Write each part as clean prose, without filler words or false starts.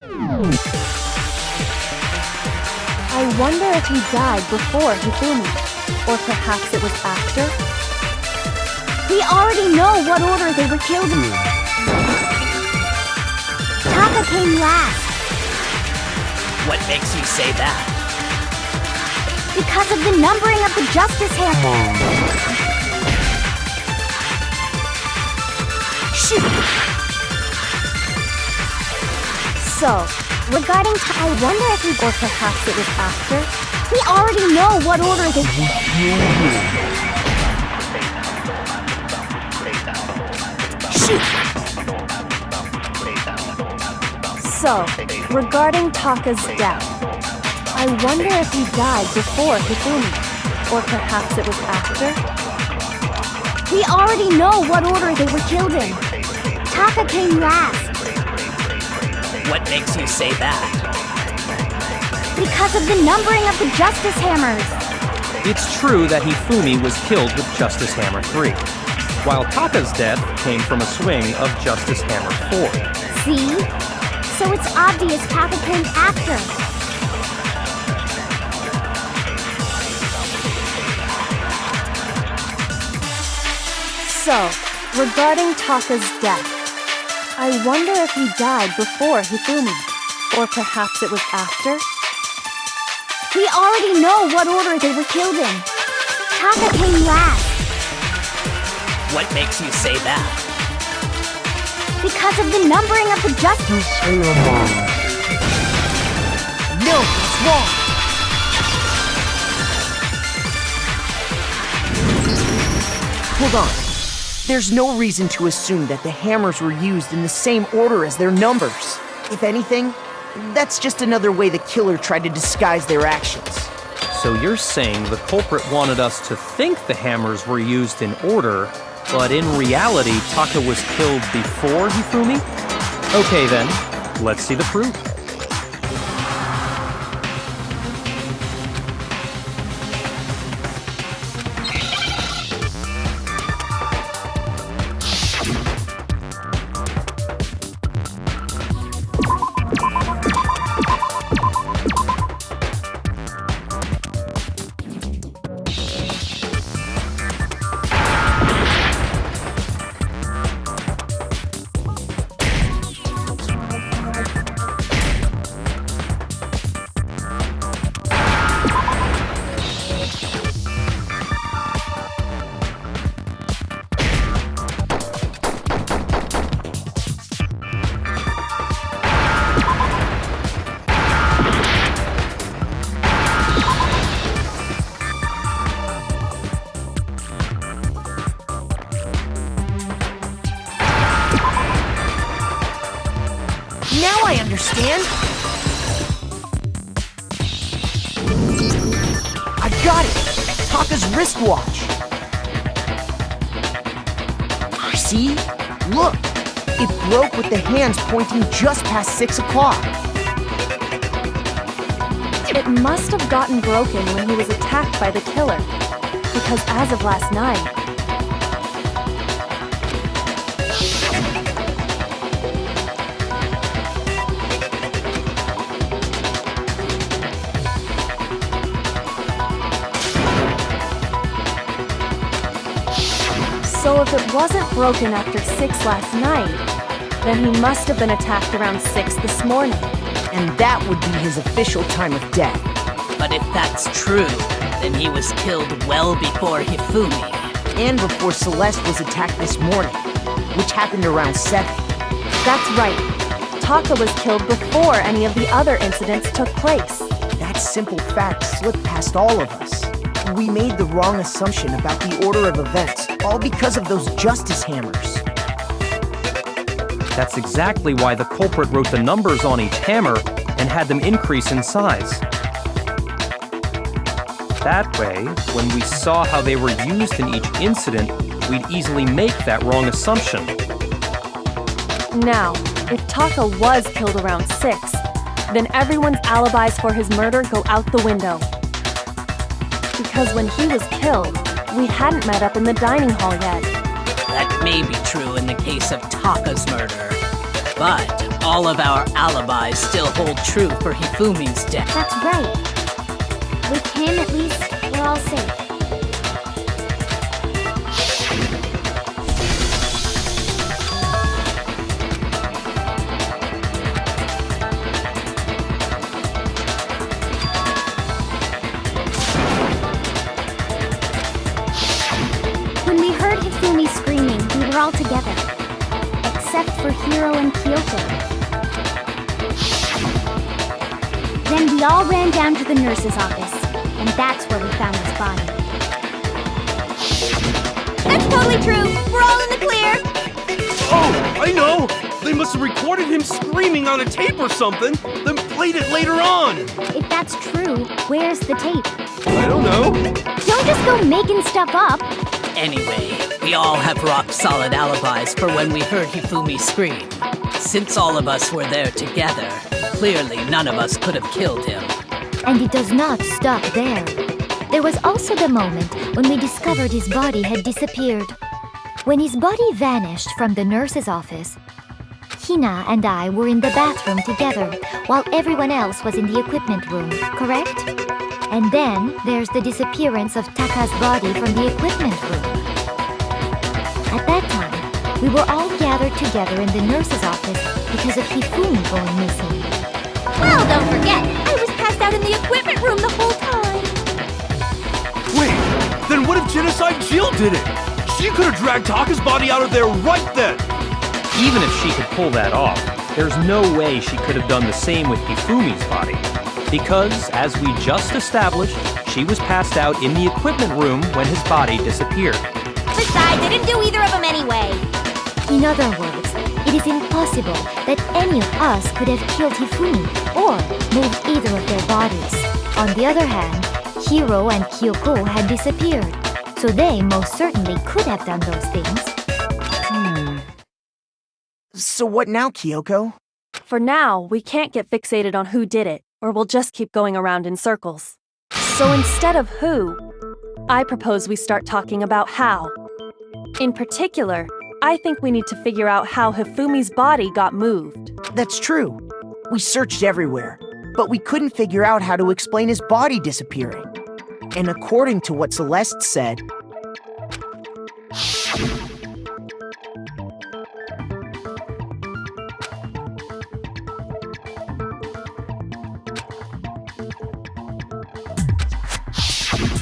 I wonder if he died before Hifumi, or perhaps it was after? We already know what order they were killed in. Taka came last. What makes you say that? Because of the numbering of the Justice Hammer. Shoot! So, regarding I wonder if we or perhaps it was after? We already know what order they Shoot! So, regarding Taka's death, I wonder if he died before Hifumi, or perhaps it was after? We already know what order they were killed in. Taka came last. What makes you say that? Because of the numbering of the Justice Hammers. It's true that Hifumi was killed with Justice Hammer 3, while Taka's death came from a swing of Justice Hammer 4. See? So it's obvious Taka came after. So, regarding Taka's death, I wonder if he died before Hifumi, or perhaps it was after? We already know what order they were killed in. Taka came last. What makes you say that? Because of the numbering of the Justice Hammer. No, it's wrong! Hold on. There's no reason to assume that the hammers were used in the same order as their numbers. If anything, that's just another way the killer tried to disguise their actions. So you're saying the culprit wanted us to think the hammers were used in order, but in reality, Taka was killed before Hifumi? Okay then, let's see the proof. Now I understand! I got it! Taka's wristwatch! See? Look! It broke with the hands pointing just past 6 o'clock. It must have gotten broken when he was attacked by the killer, because as of last night, so if it wasn't broken after 6 last night, then he must have been attacked around 6 this morning. And that would be his official time of death. But if that's true, then he was killed well before Hifumi. And before Celeste was attacked this morning, which happened around 7. That's right. Taka was killed before any of the other incidents took place. That simple fact slipped past all of us. We made the wrong assumption about the order of events, all because of those Justice Hammers. That's exactly why the culprit wrote the numbers on each hammer and had them increase in size. That way, when we saw how they were used in each incident, we'd easily make that wrong assumption. Now, if Taka was killed around 6, then everyone's alibis for his murder go out the window. Because when he was killed, we hadn't met up in the dining hall yet. That may be true in the case of Taka's murder. But all of our alibis still hold true for Hifumi's death. That's right. With him, at least, we're all safe. When we heard Hifumi screaming, we were all together. Except for Hiro and Kiyotaka. Then we all ran down to the nurse's office, and that's where we found his body. That's totally true! We're all in the clear! Oh, I know! They must have recorded him screaming on a tape or something, then played it later on! If that's true, where's the tape? I don't know. Don't just go making stuff up! Anyway, we all have rock-solid alibis for when we heard Hifumi scream. Since all of us were there together, clearly none of us could have killed him. And it does not stop there. There was also the moment when we discovered his body had disappeared. When his body vanished from the nurse's office, Hina and I were in the bathroom together while everyone else was in the equipment room, correct? And then there's the disappearance of Taka's body from the equipment room. At that time, we were all gathered together in the nurse's office because of Hifumi going missing. Well, don't forget, I was passed out in the equipment room the whole time! Wait, then what if Genocide Jill did it? She could have dragged Taka's body out of there right then! Even if she could pull that off, there's no way she could have done the same with Hifumi's body. Because, as we just established, she was passed out in the equipment room when his body disappeared. Besides, I didn't do either of them anyway! In other words, it is impossible that any of us could have killed Hifumi or moved either of their bodies. On the other hand, Hiro and Kyoko had disappeared, so they most certainly could have done those things. So what now, Kyoko? For now, we can't get fixated on who did it, or we'll just keep going around in circles. So instead of who, I propose we start talking about how. In particular, I think we need to figure out how Hifumi's body got moved. That's true. We searched everywhere, but we couldn't figure out how to explain his body disappearing. And according to what Celeste said,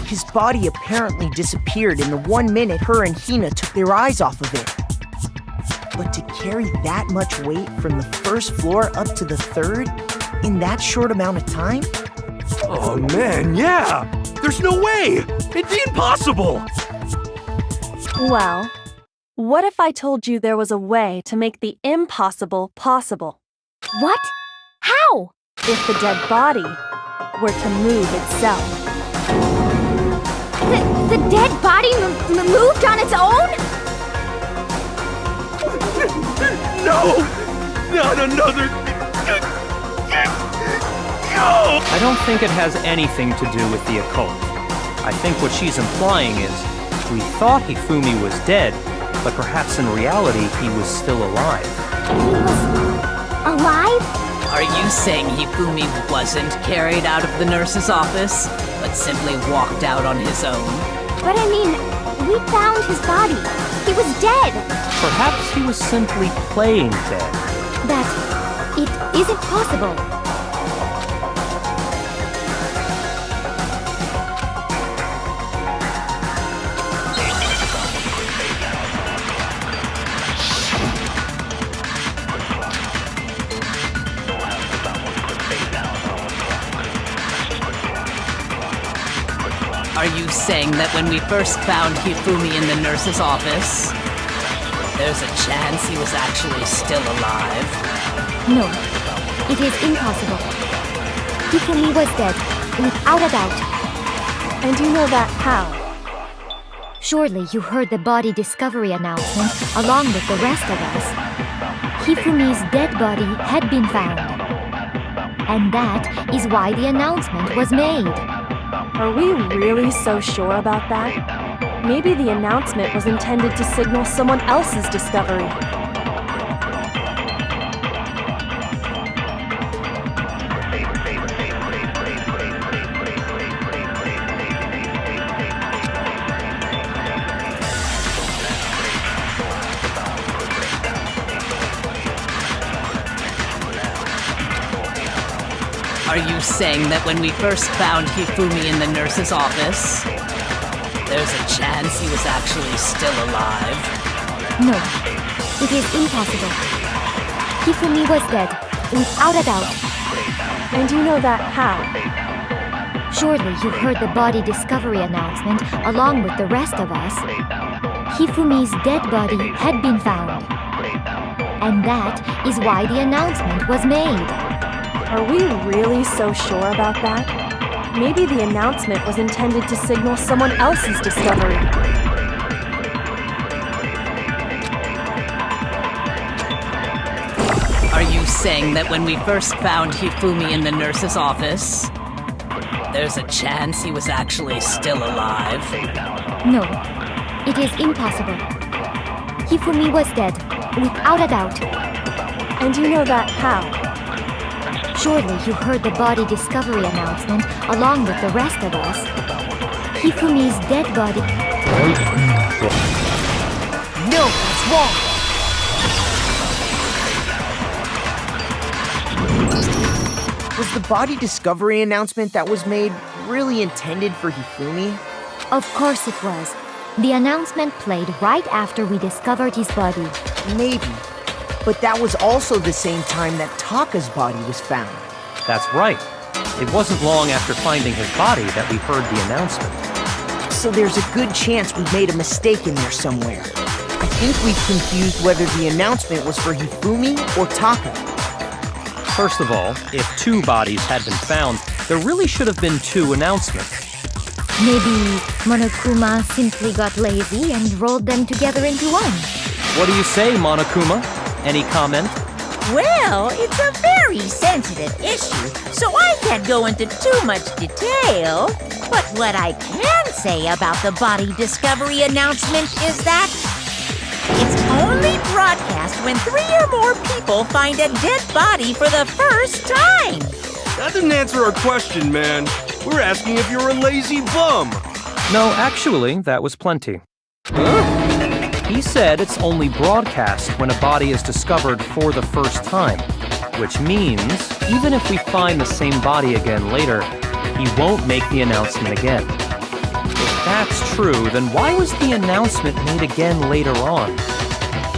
his body apparently disappeared in the 1 minute her and Hina took their eyes off of it. But to carry that much weight from the first floor up to the third in that short amount of time? Oh man, yeah! There's no way! It'd be impossible! Well, what if I told you there was a way to make the impossible possible? What? How? If the dead body were to move itself. The dead body moved on its own? No! Not another... No! I don't think it has anything to do with the occult. I think what she's implying is, we thought Hifumi was dead, but perhaps in reality he was still alive. He was alive? Are you saying Hifumi wasn't carried out of the nurse's office, but simply walked out on his own? But I mean, we found his body. He was dead. Perhaps he was simply playing dead. That it isn't possible. Are you saying that when we first found Hifumi in the nurse's office, there's a chance he was actually still alive? No, it is impossible. Hifumi was dead, without a doubt. And you know that how? Surely you heard the body discovery announcement along with the rest of us. Hifumi's dead body had been found. And that is why the announcement was made. Are we really so sure about that? Maybe the announcement was intended to signal someone else's discovery. Are you saying that when we first found Hifumi in the nurse's office, there's a chance he was actually still alive? No, it is impossible. Hifumi was dead, without a doubt. And you know that how? Surely you heard the body discovery announcement along with the rest of us. Hifumi's dead body had been found. And that is why the announcement was made. Are we really so sure about that? Maybe the announcement was intended to signal someone else's discovery. Are you saying that when we first found Hifumi in the nurse's office, there's a chance he was actually still alive? No, it is impossible. Hifumi was dead, without a doubt. And you know that how? Surely you heard the body discovery announcement along with the rest of us. Hifumi's dead body. No, it's wrong! Was the body discovery announcement that was made really intended for Hifumi? Of course it was. The announcement played right after we discovered his body. Maybe. But that was also the same time that Taka's body was found. That's right. It wasn't long after finding his body that we heard the announcement. So there's a good chance we made a mistake in there somewhere. I think we've confused whether the announcement was for Hifumi or Taka. First of all, if 2 bodies had been found, there really should have been 2 announcements. Maybe Monokuma simply got lazy and rolled them together into one. What do you say, Monokuma? Any comment? Well, it's a very sensitive issue, so I can't go into too much detail. But what I can say about the body discovery announcement is that it's only broadcast when 3 or more people find a dead body for the first time. That didn't answer our question, man. We're asking if you're a lazy bum. No, actually, that was plenty. He said it's only broadcast when a body is discovered for the first time, which means even if we find the same body again later, he won't make the announcement again. If that's true, then why was the announcement made again later on?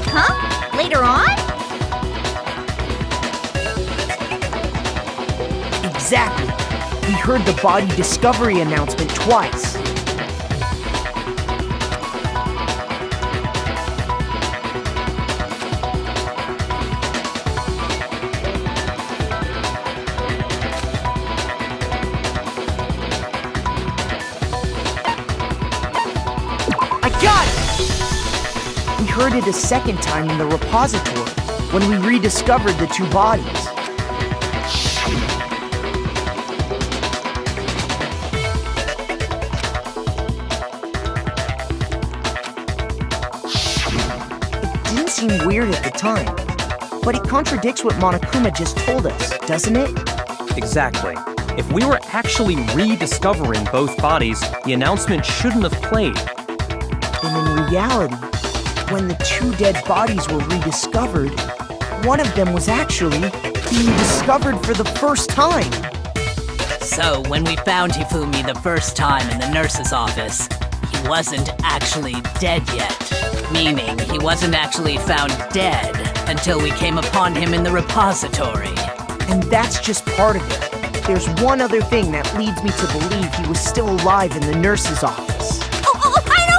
Huh? Later on? Exactly. We heard the body discovery announcement twice. I got it! We heard it a second time in the repository when we rediscovered the 2 bodies. Seem weird at the time, but it contradicts what Monokuma just told us, doesn't it? Exactly. If we were actually rediscovering both bodies, the announcement shouldn't have played. And in reality, when the 2 dead bodies were rediscovered, one of them was actually being discovered for the first time. So, when we found Hifumi the first time in the nurse's office, he wasn't actually dead yet. Meaning, he wasn't actually found dead until we came upon him in the repository. And that's just part of it. There's one other thing that leads me to believe he was still alive in the nurse's office. Oh, I know!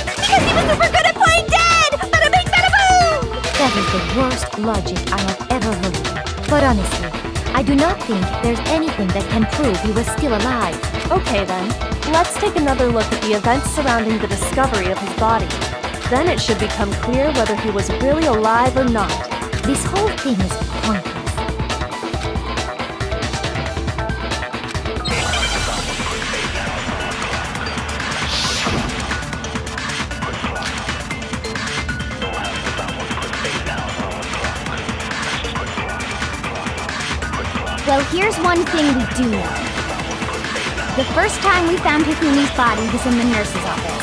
Because he was super good at playing dead! Bada bing, bada boom! That is the worst logic I have ever heard. But honestly, I do not think there's anything that can prove he was still alive. Okay then, let's take another look at the events surrounding the discovery of his body. Then it should become clear whether he was really alive or not. This whole thing is pointless. Well, here's one thing we do know. The first time we found Hifumi's body was in the nurse's office.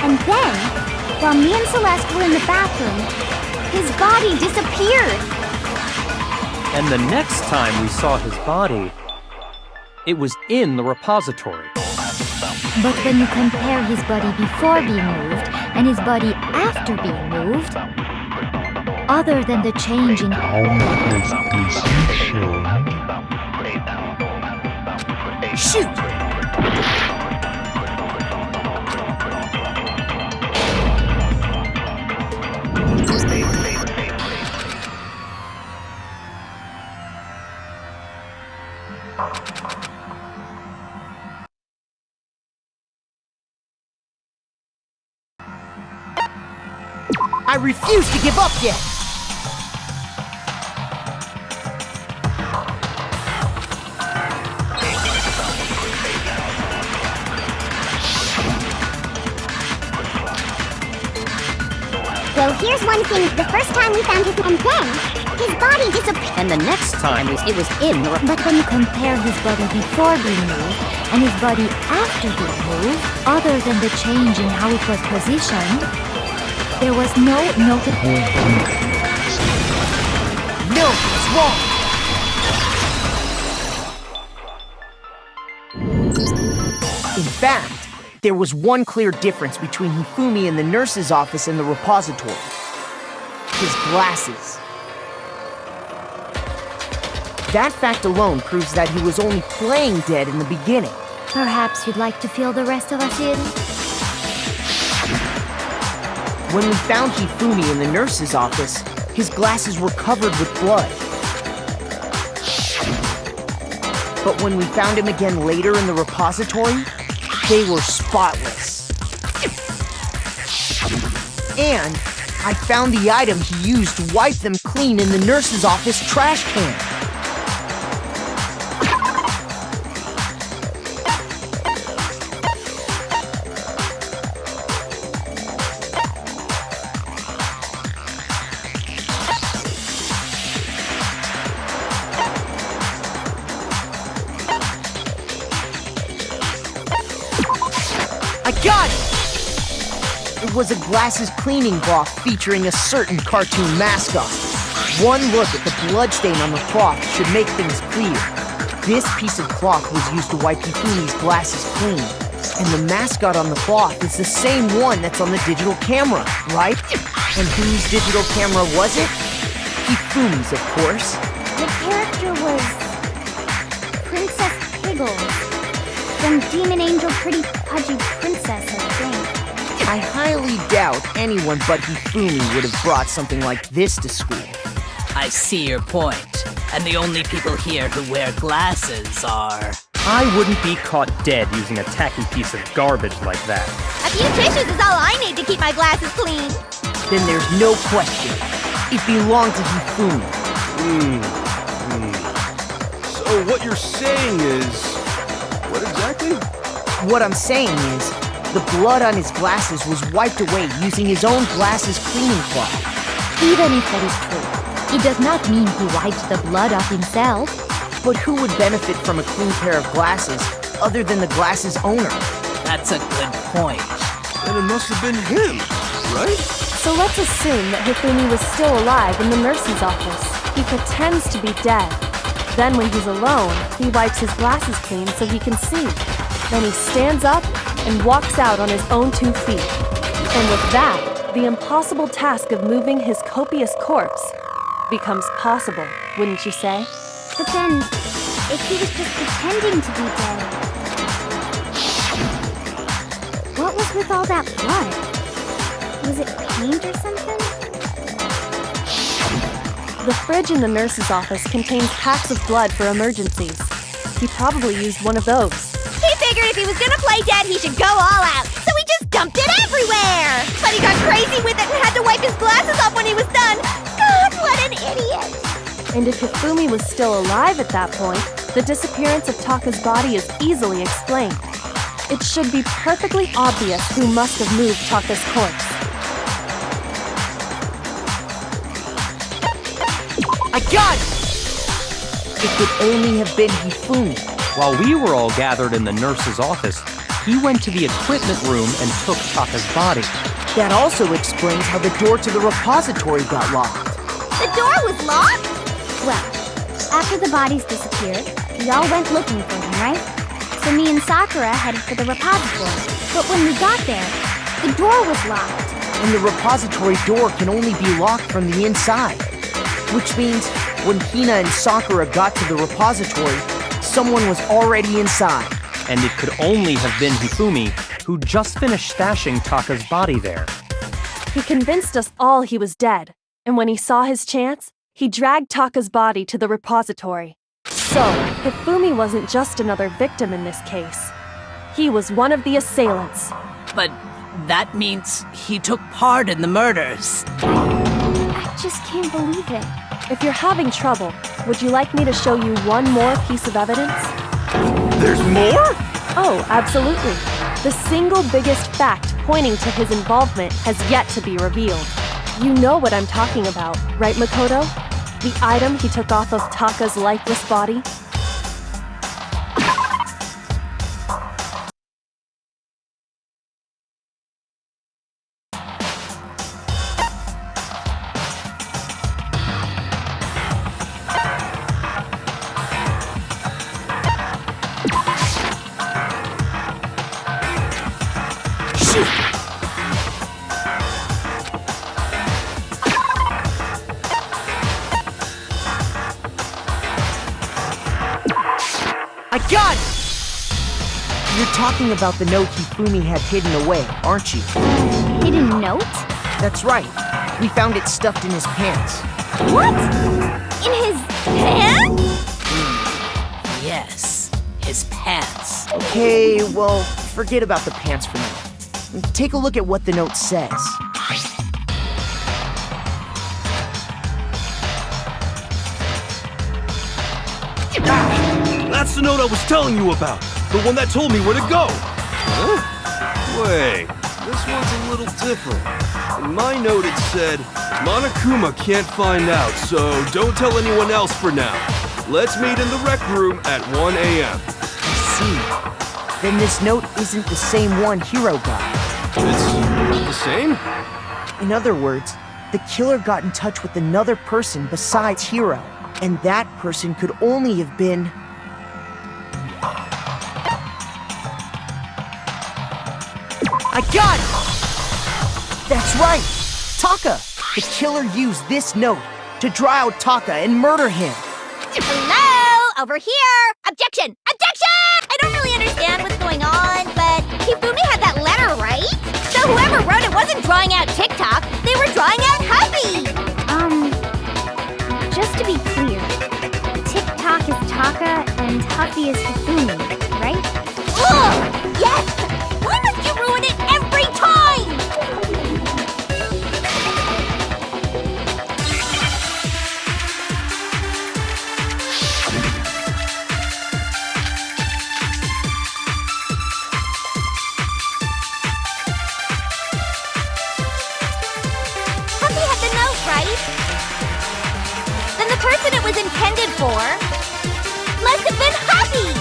And then, while me and Celeste were in the bathroom, his body disappeared. And the next time we saw his body, it was in the repository. But when you compare his body before being moved and his body after being moved, other than the change in Shoot! I refuse to give up yet! Well, here's one thing. The first time we found him, and then his body disappeared. And the next time it was in the... But when you compare his body before being moved and his body after being moved, other than the change in how it was positioned, there was no notable... No, it's wrong! In fact, there was one clear difference between Hifumi in the nurse's office and the repository. His glasses. That fact alone proves that he was only playing dead in the beginning. Perhaps you'd like to fill the rest of us in? When we found Hifumi in the nurse's office, his glasses were covered with blood. But when we found him again later in the repository, they were spotless. And I found the item he used to wipe them clean in the nurse's office trash can. I got it! It was a glasses cleaning cloth featuring a certain cartoon mascot. One look at the bloodstain on the cloth should make things clear. This piece of cloth was used to wipe Hifumi's glasses clean. And the mascot on the cloth is the same one that's on the digital camera, right? And whose digital camera was it? Hifumi's, of course. The character was Princess Piggles from Demon Angel Pretty Pudgy Princess, I think. I highly doubt anyone but Hifumi would have brought something like this to school. I see your point. And the only people here who wear glasses are... I wouldn't be caught dead using a tacky piece of garbage like that. A few tissues is all I need to keep my glasses clean. Then there's no question. It belonged to Hifumi. So what you're saying is... What exactly? What I'm saying is, the blood on his glasses was wiped away using his own glasses cleaning cloth. Even if that is true, it does not mean he wiped the blood off himself. But who would benefit from a clean pair of glasses other than the glasses owner? That's a good point. Then it must have been him, right? So let's assume that Hifumi was still alive in the nurse's office. He pretends to be dead. Then when he's alone, he wipes his glasses clean so he can see. Then he stands up and walks out on his own 2 feet. And with that, the impossible task of moving his copious corpse becomes possible, wouldn't you say? But then, if he was just pretending to be dead, what was with all that blood? Was it paint or something? The fridge in the nurse's office contains packs of blood for emergencies. He probably used one of those. He figured if he was gonna play dead, he should go all out, so he just dumped it everywhere! But he got crazy with it and had to wipe his glasses off when he was done! God, what an idiot! And if Hifumi was still alive at that point, the disappearance of Taka's body is easily explained. It should be perfectly obvious who must have moved Taka's corpse. I got it! It could only have been Hifumi. While we were all gathered in the nurse's office, he went to the equipment room and took Taka's body. That also explains how the door to the repository got locked. The door was locked? Well, After the bodies disappeared, we all went looking for them, right? So me and Sakura headed for the repository. But when we got there, the door was locked. And the repository door can only be locked from the inside. Which means when Hina and Sakura got to the repository, someone was already inside. And it could only have been Hifumi, who just finished stashing Taka's body there. He convinced us all he was dead, and when he saw his chance, he dragged Taka's body to the repository. So, Hifumi wasn't just another victim in this case. He was one of the assailants. But that means he took part in the murders. I just can't believe it. If you're having trouble, would you like me to show you one more piece of evidence? There's more? Oh, absolutely. The single biggest fact pointing to his involvement has yet to be revealed. You know what I'm talking about, right, Makoto? The item he took off of Taka's lifeless body? I got it! You're talking about the note Hifumi had hidden away, aren't you? Hidden note? That's right. We found it stuffed in his pants. What? In his pants? Yes, his pants. Okay, well, forget about the pants for now. Take a look at what the note says. That's the note I was telling you about. The one that told me where to go. Huh? Wait, this one's a little different. In my note it said, Monokuma can't find out, so don't tell anyone else for now. Let's meet in the rec room at 1 a.m. I see. Then this note isn't the same one Hiro got. It's the same? In other words, the killer got in touch with another person besides Hiro. And that person could only have been... I got it! That's right! Taka! The killer used this note to draw out Taka and murder him. Hello? Over here! Objection! Objection! I don't really understand what's going on, but Hifumi had that letter, right? So whoever wrote it wasn't drawing out TikTok, they were drawing out Huffy! Just to be clear, TikTok is Taka and Huffy is Hifumi, right? Ugh! Yes! Why must you ruin it every time? Huffy had the note, right? Then the person it was intended for must have been Huffy!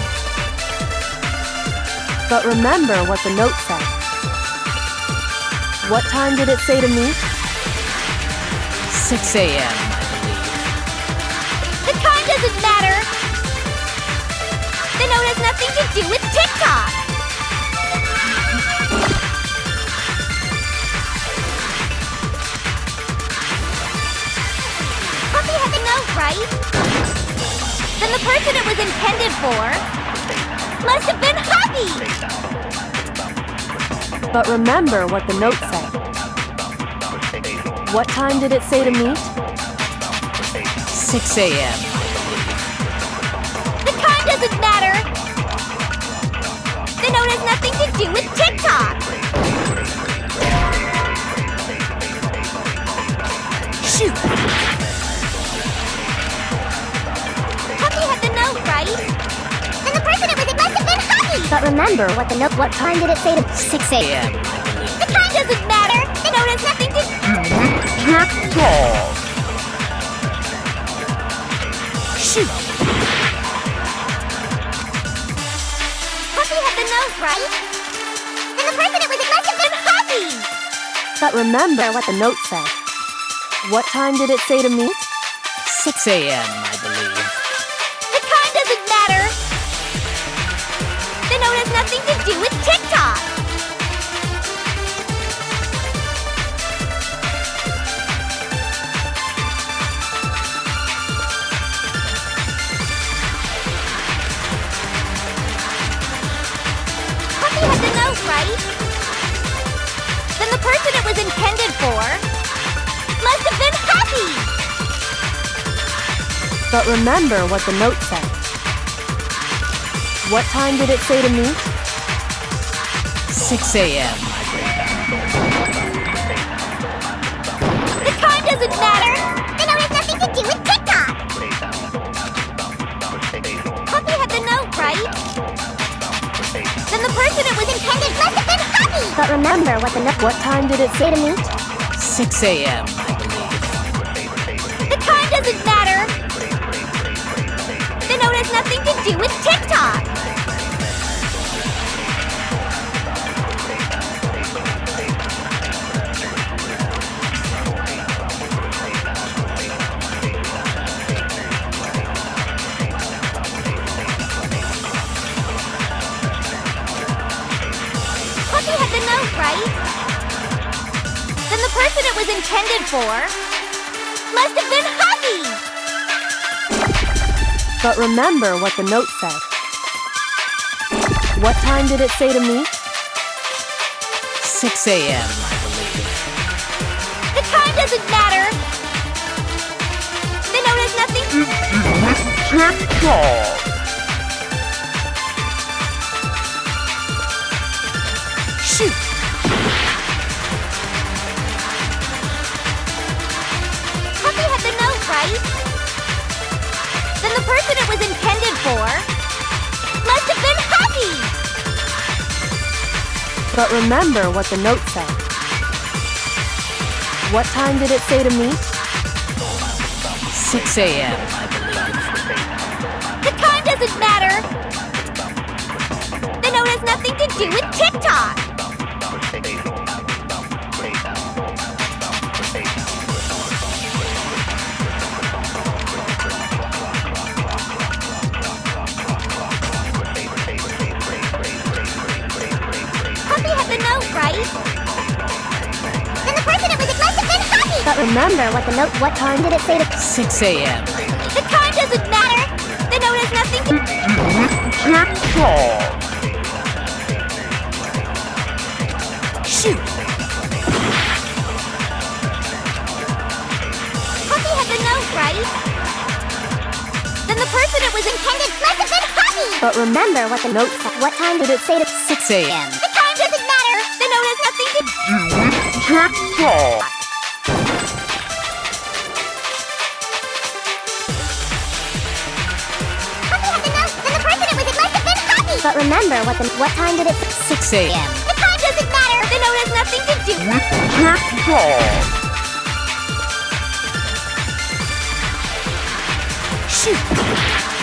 But remember what the note said. What time did it say to meet? 6 a.m., The time doesn't matter! The note has nothing to do with TikTok! Huffy had the note, right? Then the person it was intended for must have been Huffy! But remember what the note said. What time did it say to meet? 6 a.m. The time doesn't matter! The note has nothing to do with TikTok! Shoot! Huffy had the note, right? Then the person it must have been Huffy! But remember what the note, what time did it say to 6 a.m.? The time doesn't matter! The note has nothing to... Shoot! Huffy had the note, right? Then the person it must have been Huffy! But remember what the note said. What time did it say to meet? 6 a.m., I believe. nothing to do with TikTok. Puppy had the note, right? Then the person it was intended for must have been Happy! But remember what the note said. What time did it say to meet? 6 a.m. The time doesn't matter! The note has nothing to do with TikTok! Puppy had the note, right? Then the person it was intended must have been Happy! But remember what the What time did it say to meet? 6 a.m., I believe. The time doesn't matter! The note has nothing to do with TikTok! Puppy had the note, right? Then the person it was intended for must have been Happy! But remember what the note said. What time did it say to meet? 6 a.m., I believe. The time doesn't matter! The note has nothing Shoot! Puppy had the note, right? Then the person it was intended for must have been Happy! But remember what the note said. What time did it say to meet? 6 a.m., I believe. The time doesn't matter! The note has nothing to do with TikTok! Puppy had the note, right? Then the person it was must have been Happy! But remember what the note. What time did it say to? 6 a.m. The time doesn't matter! The note has nothing to Shoot! Puppy had the note, right? Then the person it was intended must have been Happy! But remember what the note said. What time did it say to? 6 a.m. The time doesn't matter! The note has nothing to Puppy had the note! Then the person it was must have been Happy! But remember what the. What time did it? 6 a.m. The time doesn't matter! The note has nothing to do Shoot!